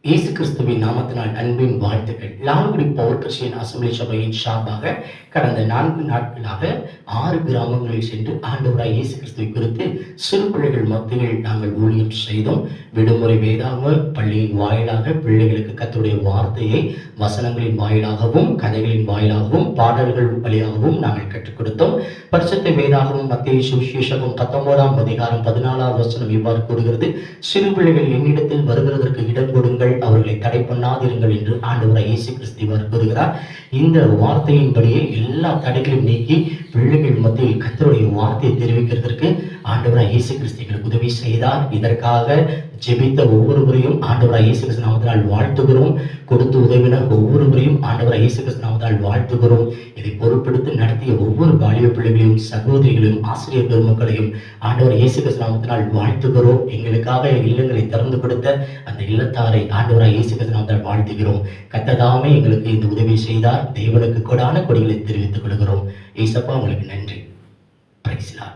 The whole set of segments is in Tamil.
இயேசு கிறிஸ்துவின் நாமத்தினால் அன்பின் வாழ்த்துக்கள். லால்குடி பவர் கிறிஸ்டியன் அசெம்பிளி சபையின் சார்பாக கடந்த 4 நாட்களாக 6 கிராமங்களில் சென்று ஆண்டவராய் இயேசு கிறிஸ்துவை குறித்து சிறு பிள்ளைகள் மத்தியில் நாங்கள் ஊழியம் செய்தோம். விடுமுறை வேதாகம பள்ளியின் வாயிலாக பிள்ளைகளுக்கு கர்த்தருடைய வார்த்தையை வசனங்களின் வாயிலாகவும் கதைகளின் வாயிலாகவும் பாடல்கள் வழியாகவும் நாங்கள் கற்றுக் கொடுத்தோம். பரிசுத்த வேதாகமும் மத்தேயு சுவிசேஷமும் 19ஆம் அதிகாரம் 14ஆவது வசனம் இவ்வாறு கூறுகிறது, சிறு பிள்ளைகள் என்னிடத்தில் வருகிறதற்கு இடம் கொடுங்கள், அவர்களை தடை பண்ணாதிருங்கள் என்று ஆண்டவராய் இயேசு கிறிஸ்து கூறுகிறார். இந்த வார்த்தையின்படியே எல்லா தடைகளையும் நீக்கி பிள்ளைகள் மத்தியில் கர்த்தருடைய வார்த்தையை தெரிவிக்கிறதற்கு ஆண்டவராய் இயேசு கிறிஸ்து எங்களுக்கு உதவி செய்தார். இதற்காக ஜெபித்த ஒவ்வொருவரையும் ஆண்டவராய் இயேசு கிறிஸ்து நாமத்தினால் வாழ்த்துகிறோம். கொடுத்து உதவின ஒவ்வொருவரையும் ஆண்டவராய் இயேசு கிறிஸ்து நாமத்தினால் வாழ்த்துகிறோம். இதை பொறுப்பெடுத்து நடத்திய ஒவ்வொரு வாலிப பிள்ளைகளையும் சகோதரிகளையும் ஆசிரியர் பெருமக்களையும் ஆண்டவர் இயேசு கிறிஸ்து நாமத்தினால் வாழ்த்துகிறோம். எங்களுக்காக இல்லங்களை திறந்து கொடுத்த அந்த இல்லத்தாரை ஆண்டவராய் இயேசு கிறிஸ்து நாமத்தினால் வாழ்த்துகிறோம். கர்த்தர் எங்களுக்கு இந்த உதவி செய்தார். தேவனுக்கு கொடான கொடிகளை தெரிவித்துக் கொள்கிறோம். ஏசப்பா உங்களுக்கு நன்றி. Price the Lord.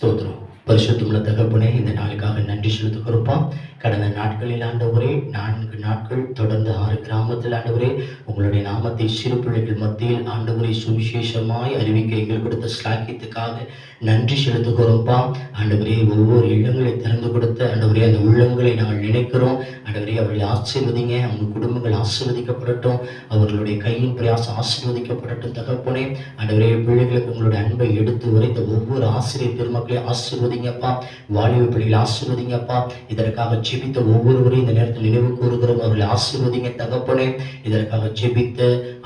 ஸ்தோத்திரம். பரிசுத்தமுள்ள தகப்பனே, இந்த நாளுக்காக நன்றி செலுத்துகிறோம்ப்பா. கடந்த நாட்களில் ஆண்டவரே 4 நாட்கள் தொடர்ந்து 6 கிராமத்தில் ஆண்டவரே உங்களுடைய நாமத்தை சிறு பிள்ளைகள் மத்தியில் ஆண்டவரை சுவிசேஷமாய் அறிவிக்க எங்களுக்கு கொடுத்த ஸ்லாக்கியத்துக்காக நன்றி செலுத்துகிறோம்ப்பா. ஆண்டவரே, ஒவ்வொரு இல்லங்களை திறந்து கொடுத்த ஆண்டவரே அந்த உள்ளங்களை நாங்கள் நினைக்கிறோம். ஆண்டவரே, அவர்களை ஆசீர்வதிங்க. அவங்க குடும்பங்கள் ஆசீர்வதிக்கப்படட்டும். அவர்களுடைய கையின் பிரயாசம் ஆசீர்வதிக்கப்படட்டும் தகப்பனே. ஆண்டவரே, பிள்ளைகளுக்கு உங்களுடைய அன்பை எடுத்து உரைத்த ஒவ்வொரு ஆசிரியர் பெருமக்களையும் ஆசீர்வதிங்கப்பா. வாலிப பிள்ளைகளை ஆசீர்வதிங்கப்பா. இதற்காக ஜெபித்த ஒவ்வொருவரையும் இந்த நேரத்தில் நினைவு கூறுகிறோம். அவர்களை ஆசீர்வதிங்க தகப்பனே. இதற்காக ஜெபித்த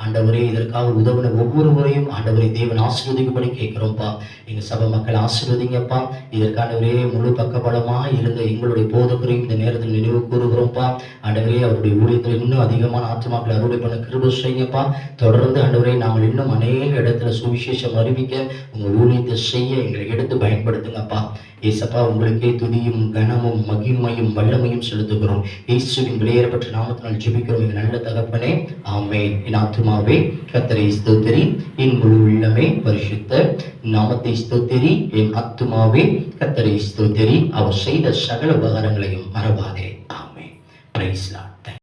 ஆண்டவரே, இதற்காக உதவின ஒவ்வொருவரையும் ஆண்டவரை தேவன் ஆசீர்வதிக்கும்படி கேட்கிறோம்ப்பா. எங்க சபை மக்கள் ஆசீர்வதிங்கப்பா. இதற்கானவரே முழு பக்கபலமாக இருந்த எங்களுடைய போதகரையும் இந்த நேரத்தில் நினைவு கூறுகிறோம்ப்பா. ஆண்டவரே, அவருடைய ஊழியத்தில் இன்னும் அதிகமான ஆத்துமாக்களை அறுவடை பண்ண கிருபை செய்யுங்கப்பா. தொடர்ந்து ஆண்டவரே, நாங்கள் இன்னும் அநேக இடத்துல சுவிசேஷம் அறிவிக்க உங்கள் ஊழியத்தை செய்ய எங்களை எடுத்து பயன்படுத்துங்கப்பா. ஏசப்பா, உங்களுக்கே துதியும் கனமும் மகிமையும் வல்லமையும் செலுத்துகிறோம். இயேசுவின் விலையேறப்பட்ட நாமத்தினால் ஜெபிக்கிறோம் எங்கள் நல்ல தகப்பனே, ஆமென். என் ஆத்துமாவே கர்த்தரை ஸ்தோத்திரி, என் முழு உள்ளமே பரிசுத்த நாமத்தை ஸ்தோத்திரி. என் ஆத்துமாவே கர்த்தரை ஸ்தோத்திரி, அவர் செய்த சகல உபகாரங்களையும் மறவாதே. ஆமென். Praise the Lord.